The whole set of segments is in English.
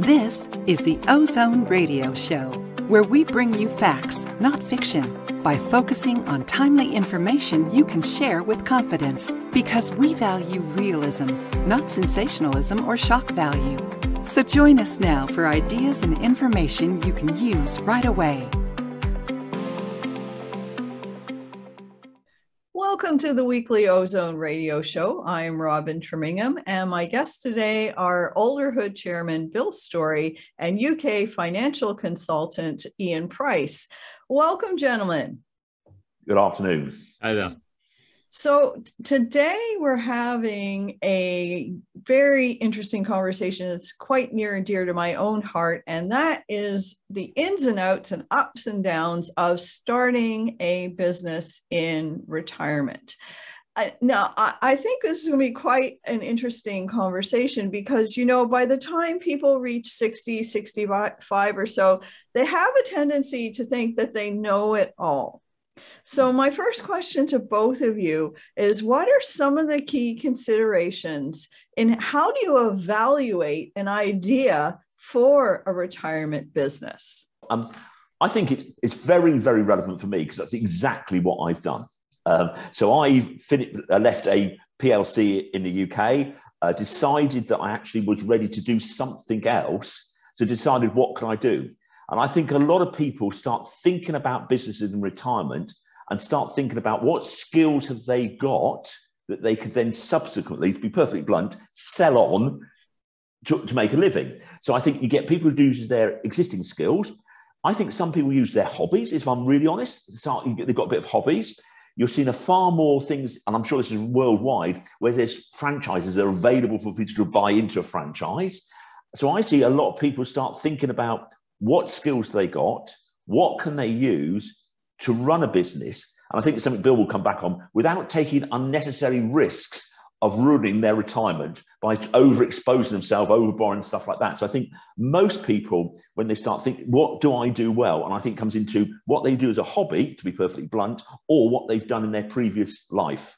This is the Ozone Radio Show, where we bring you facts, not fiction, by focusing on timely information you can share with confidence, because we value realism, not sensationalism or shock value. So join us now for ideas and information you can use right away. Welcome to the weekly Ozone Radio Show. I'm Robin Tremingham, and my guests today are Alderhood Chairman Bill Story and UK financial consultant Ian Price. Welcome, gentlemen. Good afternoon. Hi there. So today we're having a very interesting conversation that's quite near and dear to my own heart, and that is the ins and outs and ups and downs of starting a business in retirement. Now, I think this is going to be quite an interesting conversation because, you know, by the time people reach 60, 65 or so, they have a tendency to think that they know it all. So my first question to both of you is, what are some of the key considerations in how do you evaluate an idea for a retirement business? I think it's very, very relevant for me because that's exactly what I've done. So I've left a PLC in the UK, decided that I actually was ready to do something else. So decided, what can I do? And I think a lot of people start thinking about businesses in retirement and start thinking about what skills have they got that they could then subsequently, to be perfectly blunt, sell on to make a living. So I think you get people who use their existing skills. I think some people use their hobbies, if I'm really honest. They've got a bit of hobbies. You're seeing a far more things, and I'm sure this is worldwide, where there's franchises that are available for people to buy into a franchise. So I see a lot of people start thinking about what skills they got, what can they use to run a business. And I think it's something Bill will come back on, without taking unnecessary risks of ruining their retirement by overexposing themselves, overborrowing, stuff like that. So I think most people, when they start thinking, what do I do well? And I think it comes into what they do as a hobby, to be perfectly blunt, or what they've done in their previous life.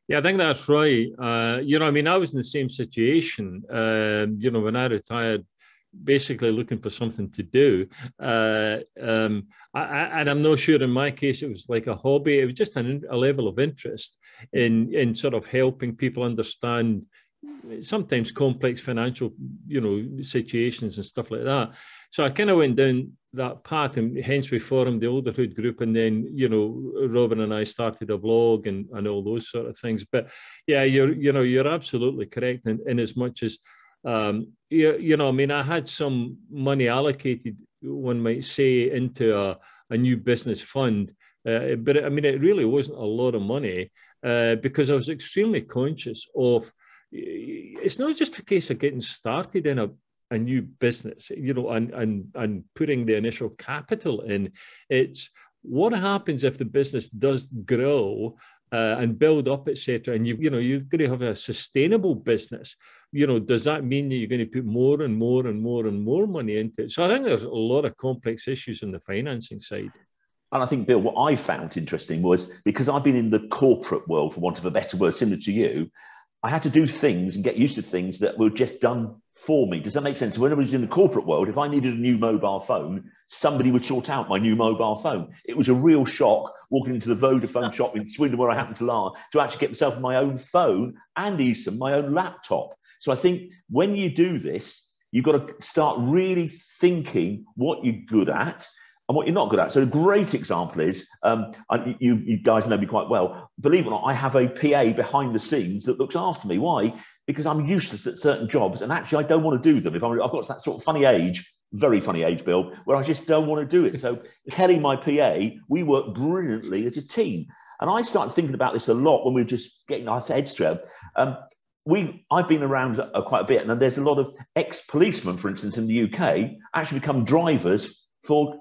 Yeah, I think that's right. I was in the same situation, when I retired, basically looking for something to do. And I'm not sure in my case it was like a hobby. It was just a level of interest in sort of helping people understand sometimes complex financial, situations and stuff like that. So I kind of went down that path, and hence we formed the Alderhood group, and then, Robin and I started a blog and all those sort of things. But yeah, you're absolutely correct in as much as I had some money allocated, one might say, into a new business fund, but it really wasn't a lot of money because I was extremely conscious of. It's not just a case of getting started in a new business, and putting the initial capital in. It's what happens if the business does grow and build up, etc. And you've got to have a sustainable business. Does that mean that you're going to put more and more and more and more money into it? So I think there's a lot of complex issues on the financing side. And I think, Bill, what I found interesting was, because I've been in the corporate world, for want of a better word, similar to you, I had to do things and get used to things that were just done for me. Does that make sense? When I was in the corporate world, if I needed a new mobile phone, somebody would sort out my new mobile phone. It was a real shock walking into the Vodafone shop in Swindon, where I happened to actually get myself my own phone and even my own laptop. So I think when you do this, you've got to start really thinking what you're good at and what you're not good at. So a great example is, you guys know me quite well. Believe it or not, I have a PA behind the scenes that looks after me. Why? Because I'm useless at certain jobs, and actually I don't want to do them. I've got that sort of funny age, very funny age, Bill, where I just don't want to do it. So Kelly, my PA, we work brilliantly as a team. And I started thinking about this a lot when we were just getting our heads straight. I've been around quite a bit, and there's a lot of ex-policemen, for instance, in the UK, actually become drivers for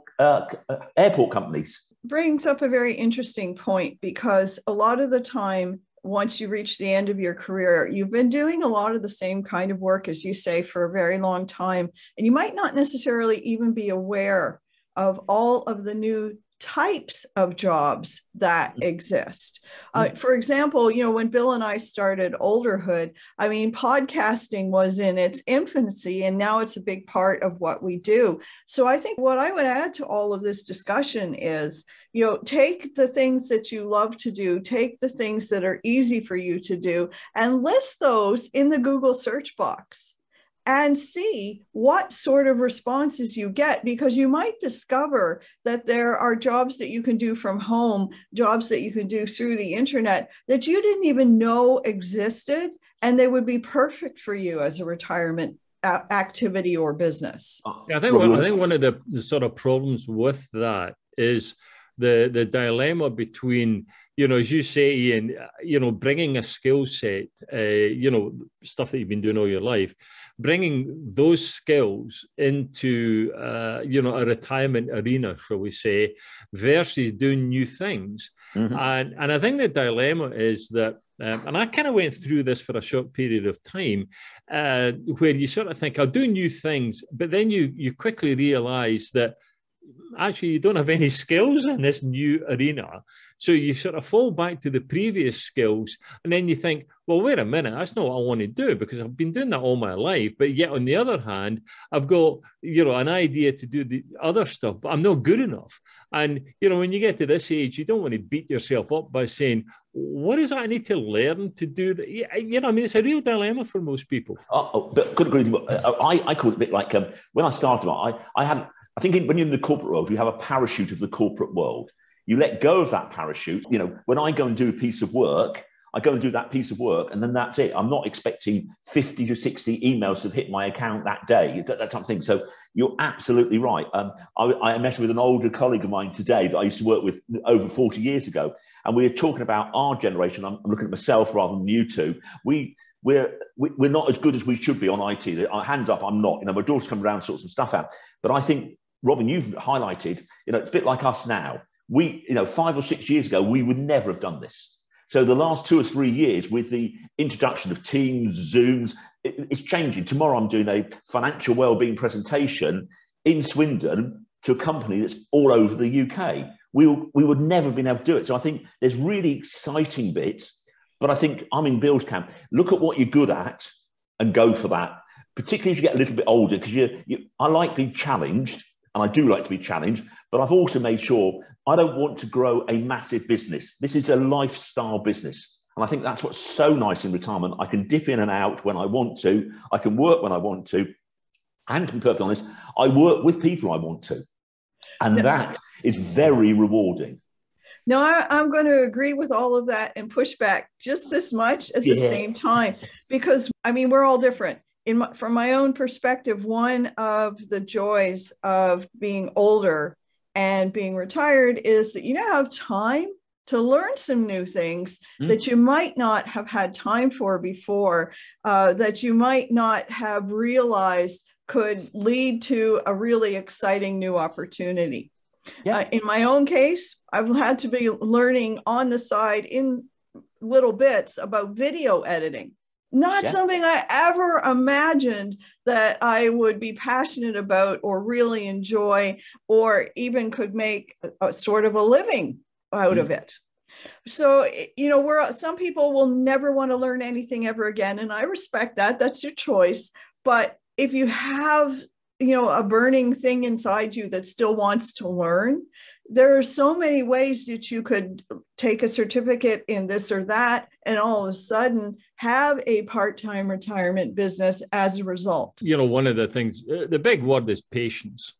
airport companies. Brings up a very interesting point, because a lot of the time, once you reach the end of your career, you've been doing a lot of the same kind of work, as you say, for a very long time, and you might not necessarily even be aware of all of the new types of jobs that exist. For example, when Bill and I started Olderhood, I mean, podcasting was in its infancy, and now it's a big part of what we do. So I think what I would add to all of this discussion is, take the things that you love to do, take the things that are easy for you to do, and list those in the Google search box and see what sort of responses you get, because you might discover that there are jobs that you can do from home, jobs that you can do through the internet that you didn't even know existed, and they would be perfect for you as a retirement activity or business. Yeah, I think one of the sort of problems with that is the dilemma between, as you say, Ian, bringing a skill set, stuff that you've been doing all your life, bringing those skills into, a retirement arena, shall we say, versus doing new things. Mm-hmm. And I think the dilemma is that, and I kind of went through this for a short period of time, where you sort of think, I'll do new things, but then you quickly realize that actually you don't have any skills in this new arena. So you sort of fall back to the previous skills, and then you think, well, wait a minute, that's not what I want to do, because I've been doing that all my life. But yet on the other hand, I've got, an idea to do the other stuff, but I'm not good enough. And, when you get to this age, you don't want to beat yourself up by saying, what is it I need to learn to do that? It's a real dilemma for most people. But could agree with you. I call it a bit like when I started, I think when you're in the corporate world, you have a parachute of the corporate world. You let go of that parachute. When I go and do a piece of work, I go and do that piece of work, and then that's it. I'm not expecting 50 to 60 emails to hit my account that day, that type of thing. So you're absolutely right. I met with an older colleague of mine today that I used to work with over 40 years ago, and we were talking about our generation. I'm looking at myself rather than you two. We're not as good as we should be on IT. Hands up, I'm not. My daughter's come around, sort some stuff out. But I think, Robin, you've highlighted, it's a bit like us now. 5 or 6 years ago, we would never have done this. So the last 2 or 3 years, with the introduction of Teams, Zooms, it's changing. Tomorrow, I'm doing a financial wellbeing presentation in Swindon to a company that's all over the UK. We would never have been able to do it. So I think there's really exciting bits, but I think I'm in Bill's camp. Look at what you're good at and go for that, particularly as you get a little bit older, because I like being challenged, and I do like to be challenged, but I've also made sure I don't want to grow a massive business. This is a lifestyle business. And I think that's what's so nice in retirement. I can dip in and out when I want to. I can work when I want to. And to be perfectly honest, I work with people I want to. And that is very rewarding. No, I'm going to agree with all of that and push back just this much at the same time, because, we're all different. From my own perspective, one of the joys of being older and being retired is that you now have time to learn some new things that you might not have had time for before, that you might not have realized could lead to a really exciting new opportunity. Yeah. In my own case, I've had to be learning on the side in little bits about video editing. Not something I ever imagined that I would be passionate about or really enjoy, or even could make a sort of a living out of it. So, some people will never want to learn anything ever again. And I respect that. That's your choice. But if you have, a burning thing inside you that still wants to learn, there are so many ways that you could take a certificate in this or that, and all of a sudden have a part-time retirement business as a result. One of the things, the big word is patience.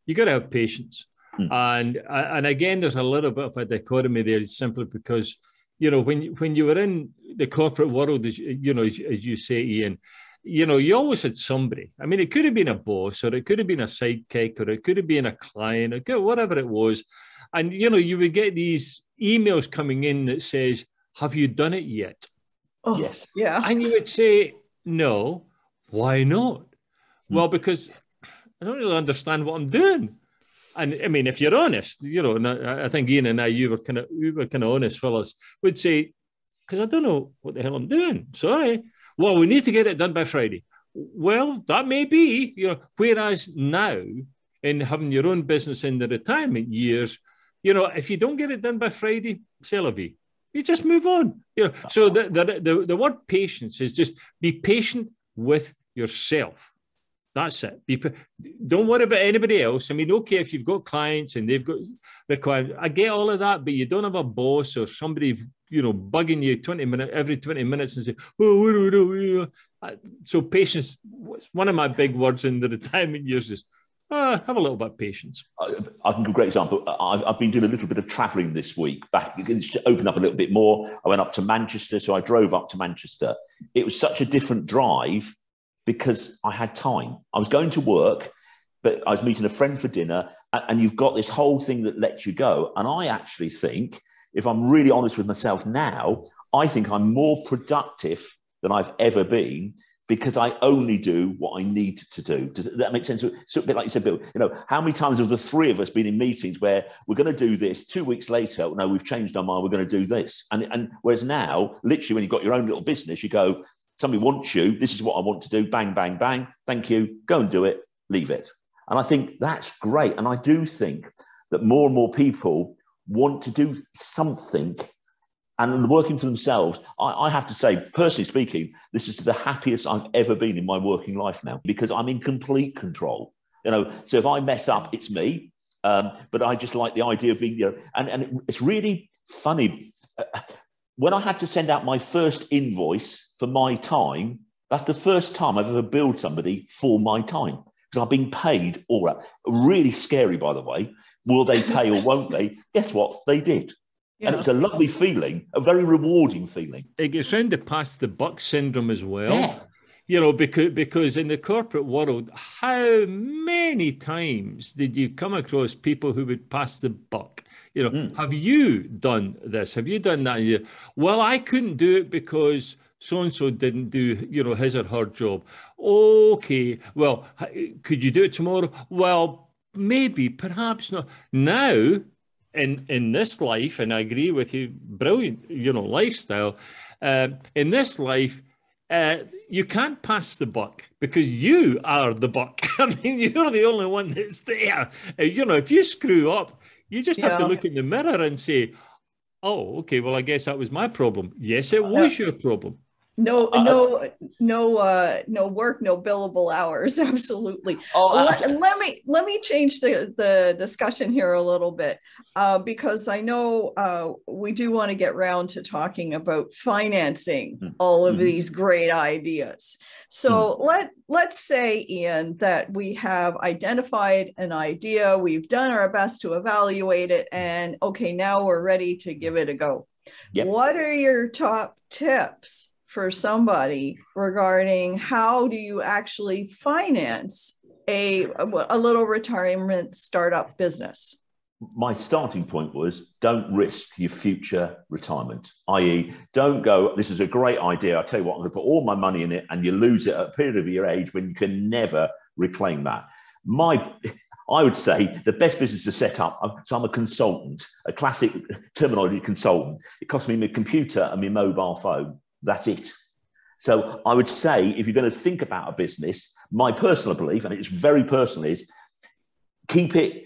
You got to have patience. And again, there's a little bit of a dichotomy there, simply because, when you were in the corporate world, as you say, Ian, you always had somebody. It could have been a boss, or it could have been a sidekick, or it could have been a client, or whatever it was. And, you would get these emails coming in that says, have you done it yet? Oh, yes. Yeah. And you would say, no. Why not? Well, because I don't really understand what I'm doing. And if you're honest, and I think Ian and I, we were kind of honest fellas, would say, because I don't know what the hell I'm doing. Sorry. Well, we need to get it done by Friday. Well, that may be, whereas now, in having your own business in the retirement years, You know, if you don't get it done by Friday, c'est la vie. You just move on. You know, so the word patience is just be patient with yourself. That's it. Don't worry about anybody else. I mean, okay, if you've got clients and they've got requirements, I get all of that, but you don't have a boss or somebody, you know, bugging you every 20 minutes and say, oh, what do we do? So patience, one of my big words in the retirement years is, have a little bit of patience. I can give a great example. I've been doing a little bit of travelling this week. It's opened up a little bit more. I went up to Manchester, so I drove up to Manchester. It was such a different drive because I had time. I was going to work, but I was meeting a friend for dinner, and you've got this whole thing that lets you go. And I actually think, if I'm really honest with myself now, I think I'm more productive than I've ever been because I only do what I need to do. Does that make sense? It's a bit like you said, Bill, you know, how many times have the three of us been in meetings where we're going to do this, 2 weeks later, no, we've changed our mind, we're going to do this. And whereas now, literally, when you've got your own little business, you go, somebody wants you, this is what I want to do, bang, bang, bang, thank you, go and do it, leave it. And I think that's great. And I do think that more and more people want to do something and working for themselves. I have to say, personally speaking, this is the happiest I've ever been in my working life now because I'm in complete control. You know, so if I mess up, it's me. But I just like the idea of being, you know, and it's really funny. When I had to send out my first invoice for my time, that's the first time I've ever billed somebody for my time because I've been paid all that. Really scary, by the way. Will they pay or won't they? Guess what? They did. Yeah. And it was a lovely feeling, a very rewarding feeling. It gets round to pass the buck syndrome as well. Yeah. You know, because in the corporate world, how many times did you come across people who would pass the buck? You know, have you done this? Have you done that? Well, I couldn't do it because so-and-so didn't do, you know, his or her job. Okay, well, could you do it tomorrow? Well, maybe, perhaps not. Now, in this life, and I agree with you, brilliant, you know, lifestyle. In this life, you can't pass the buck because you are the buck. I mean, you're the only one that's there. You know, if you screw up, you just have to look in the mirror and say, oh, okay, well, I guess that was my problem. Yes, it was your problem. No work, no billable hours. Absolutely. Let me change the discussion here a little bit because I know we do want to get round to talking about financing all of these great ideas. So let's say, Ian, that we have identified an idea, we've done our best to evaluate it, and okay, now we're ready to give it a go. Yep. What are your top tips for somebody regarding how do you actually finance a little retirement startup business? My starting point was don't risk your future retirement, i.e. don't go, this is a great idea, I tell you what, I'm going to put all my money in it, and you lose it at a period of your age when you can never reclaim that. I would say the best business to set up, so I'm a consultant, a classic terminology consultant. It costs me my computer and my mobile phone. That's it. So I would say if you're going to think about a business, my personal belief, and it's very personal, is keep it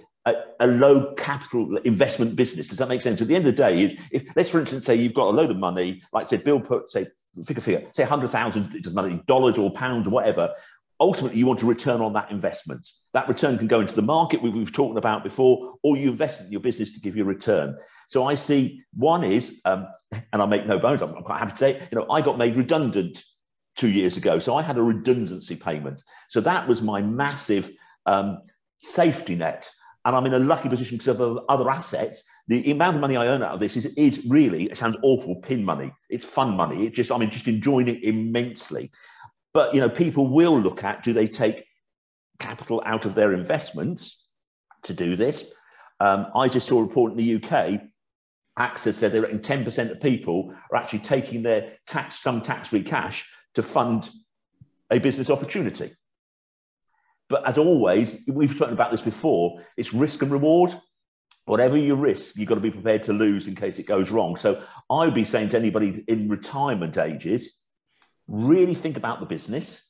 a low capital investment business. Does that make sense? At the end of the day, if let's for instance say you've got a load of money, like say Bill put, say, pick a figure, say 100,000, it doesn't matter, dollars or pounds or whatever. Ultimately, you want to return on that investment. That return can go into the market we've talked about before, or you invest in your business to give you a return. So I see one is, and I make no bones, I'm quite happy to say, you know, I got made redundant 2 years ago. So I had a redundancy payment. So that was my massive safety net. And I'm in a lucky position because of other assets. The amount of money I earn out of this is really, it sounds awful, pin money. It's fun money. I'm just enjoying it immensely. But, you know, people will look at, do they take capital out of their investments to do this? I just saw a report in the UK. AXA said they reckon 10% of people are actually taking their some tax-free cash to fund a business opportunity. But as always, we've spoken about this before, it's risk and reward. Whatever you risk, you've got to be prepared to lose in case it goes wrong. So I would be saying to anybody in retirement ages, really think about the business,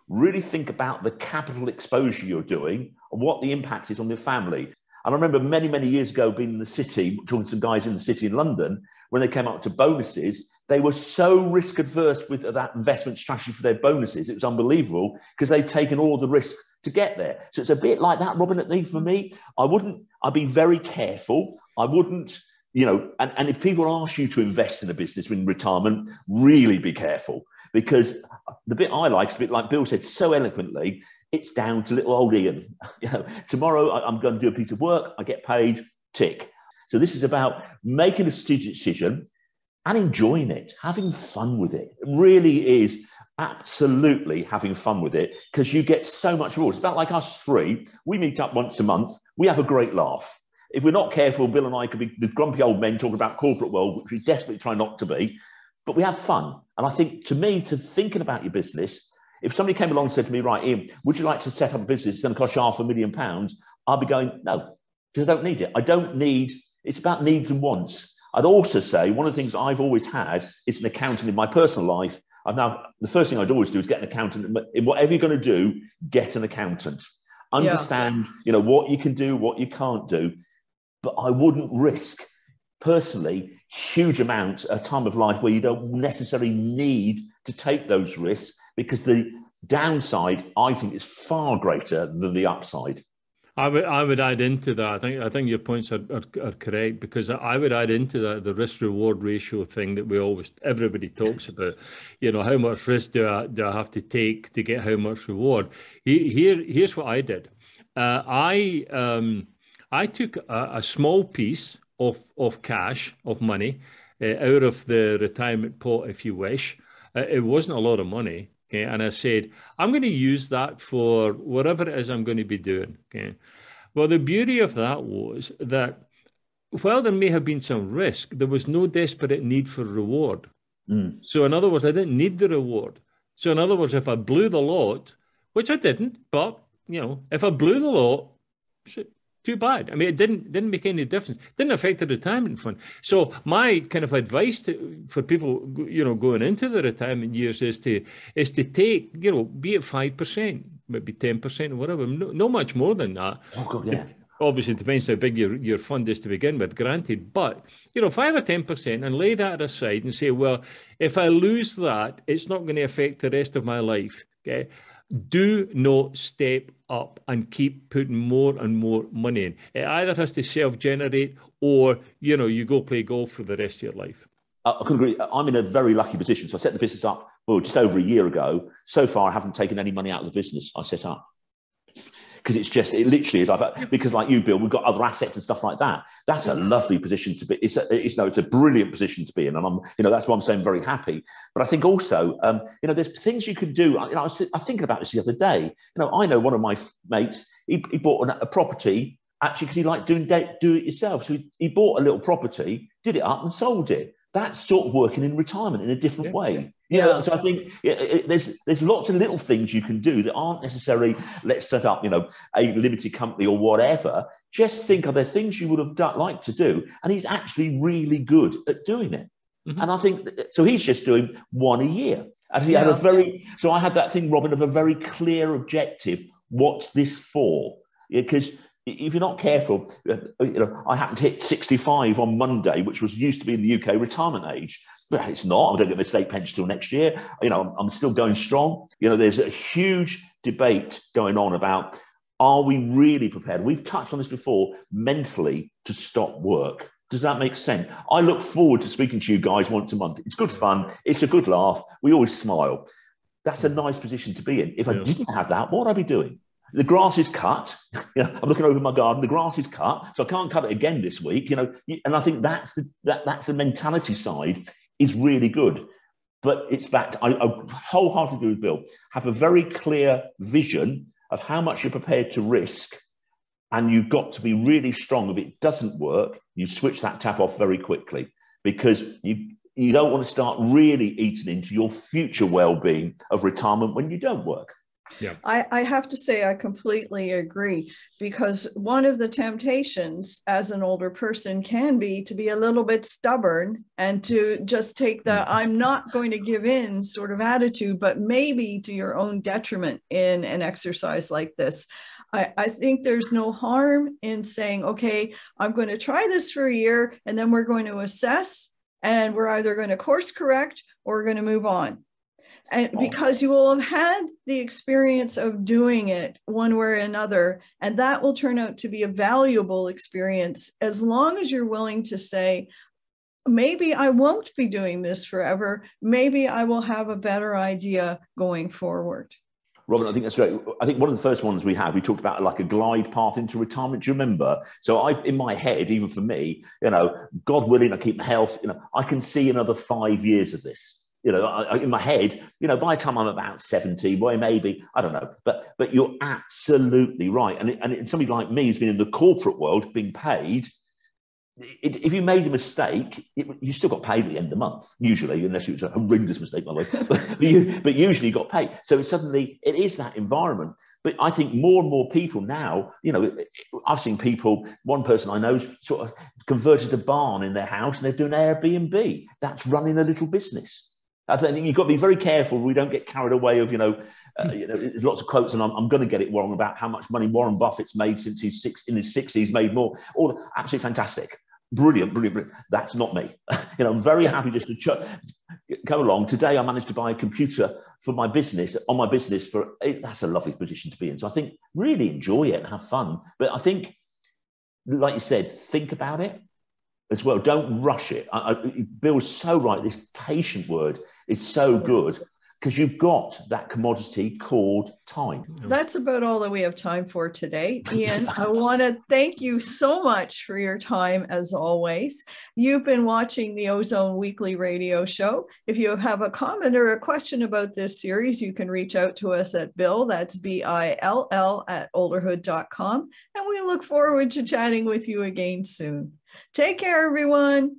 really think about the capital exposure you're doing and what the impact is on your family. And I remember many, many years ago being in the city, talking to some guys in the city in London, when they came up to bonuses, they were so risk adverse with that investment strategy for their bonuses. It was unbelievable because they'd taken all the risk to get there. So it's a bit like that, Robin, at least for me. I'd be very careful. I wouldn't, and if people ask you to invest in a business in retirement, really be careful, because the bit I like is a bit like Bill said so eloquently, it's down to little old Ian. Tomorrow I'm going to do a piece of work, I get paid, tick. So this is about making a strategic decision and enjoying it, having fun with it. It really is absolutely having fun with it, because you get so much reward. It's about like us three. We meet up once a month. We have a great laugh. If we're not careful, Bill and I could be the grumpy old men talking about corporate world, which we desperately try not to be, but we have fun. And I think, to me, to thinking about your business, if somebody came along and said to me, right, Ian, would you like to set up a business? It's going to cost you £500,000. I'll be going, no, because I don't need it. It's about needs and wants. I'd also say one of the things I've always had is an accountant in my personal life. The first thing I'd always do is get an accountant. In whatever you're going to do, get an accountant. Understand, what you can do, what you can't do. But I wouldn't risk, personally, huge amounts at a time of life where you don't necessarily need to take those risks, because the downside, I think, is far greater than the upside. I would add into that. I think your points are correct, because I would add into that the risk reward ratio thing that everybody talks about. How much risk do I have to take to get how much reward? Here's what I did. I took a small piece of cash, of money, out of the retirement pot, if you wish. It wasn't a lot of money. Okay, and I said, I'm going to use that for whatever it is I'm going to be doing. Okay. Well, the beauty of that was that while there may have been some risk, there was no desperate need for reward. So in other words, I didn't need the reward. So in other words, if I blew the lot, which I didn't, but if I blew the lot, too bad. I mean, it didn't make any difference. Didn't affect the retirement fund. So my kind of advice for people, going into the retirement years is to take, be it 5%, maybe 10% or whatever, no much more than that. Oh God, yeah. Obviously, it depends how big your fund is to begin with, granted. But 5 or 10%, and lay that aside and say, well, if I lose that, it's not going to affect the rest of my life. Okay. Do not step up and keep putting more and more money in. It either has to self-generate, or, you go play golf for the rest of your life. I could agree. I'm in a very lucky position. So I set the business up, just over a year ago. So far, I haven't taken any money out of the business I set up. Because it literally is. Because like you, Bill, we've got other assets and stuff like that. That's a lovely position to be. It's a brilliant position to be in, and I'm, that's why I'm saying very happy. But I think also, there's things you can do. I was thinking about this the other day. I know one of my mates. He bought a property actually because he liked do it yourself. So he bought a little property, did it up, and sold it. That's sort of working in retirement in a different way. Yeah. So I think there's lots of little things you can do that aren't necessarily, let's set up, a limited company or whatever. Just think, are there things you would have liked to do? And he's actually really good at doing it. Mm-hmm. And I think, so he's just doing one a year. And he had so I had that thing, Robin, of a very clear objective. What's this for? Because if you're not careful, I happened to hit 65 on Monday, which used to be in the UK retirement age. But it's not. I don't get my state pension till next year. I'm still going strong. There's a huge debate going on about, are we really prepared? We've touched on this before, mentally, to stop work. Does that make sense? I look forward to speaking to you guys once a month. It's good fun. It's a good laugh. We always smile. That's a nice position to be in. If I didn't have that, what would I be doing? The grass is cut. I'm looking over my garden. The grass is cut, so I can't cut it again this week. And I think that's the mentality side is really good. But it's back to, I wholeheartedly agree with Bill. Have a very clear vision of how much you're prepared to risk, and you've got to be really strong. If it doesn't work, you switch that tap off very quickly, because you don't want to start really eating into your future well-being of retirement when you don't work. Yeah, I have to say I completely agree, because one of the temptations as an older person can be to be a little bit stubborn and to just take the I'm not going to give in sort of attitude, but maybe to your own detriment in an exercise like this. I think there's no harm in saying, okay, I'm going to try this for a year, and then we're going to assess, and we're either going to course correct or we're going to move on. And because you will have had the experience of doing it one way or another, and that will turn out to be a valuable experience, as long as you're willing to say, maybe I won't be doing this forever. Maybe I will have a better idea going forward. Robin, I think that's great. I think one of the first ones we talked about like a glide path into retirement. Do you remember? So in my head, even for me, God willing, I keep my health, I can see another 5 years of this. In my head, by the time I'm about 70, well, maybe, I don't know, but you're absolutely right. And somebody like me who's been in the corporate world being paid, if you made a mistake, you still got paid at the end of the month, usually, unless it was a horrendous mistake, by the way, but usually you got paid. So suddenly it is that environment. But I think more and more people now, I've seen people, one person I know sort of converted a barn in their house and they're doing Airbnb. That's running a little business. I think you've got to be very careful we don't get carried away of, there's lots of quotes, and I'm going to get it wrong about how much money Warren Buffett's made since he's in his 60s, made more. All absolutely fantastic. Brilliant. That's not me. I'm very happy just to come along. Today, I managed to buy a computer for my business, that's a lovely position to be in. So I think really enjoy it and have fun. But I think, like you said, think about it as well. Don't rush it. Bill's so right. This patient word is so good, because you've got that commodity called time. That's about all that we have time for today. Ian, I want to thank you so much for your time, as always. You've been watching the Ozone Weekly Radio Show. If you have a comment or a question about this series, you can reach out to us at Bill, that's BILL, @olderhood.com. And we look forward to chatting with you again soon. Take care, everyone.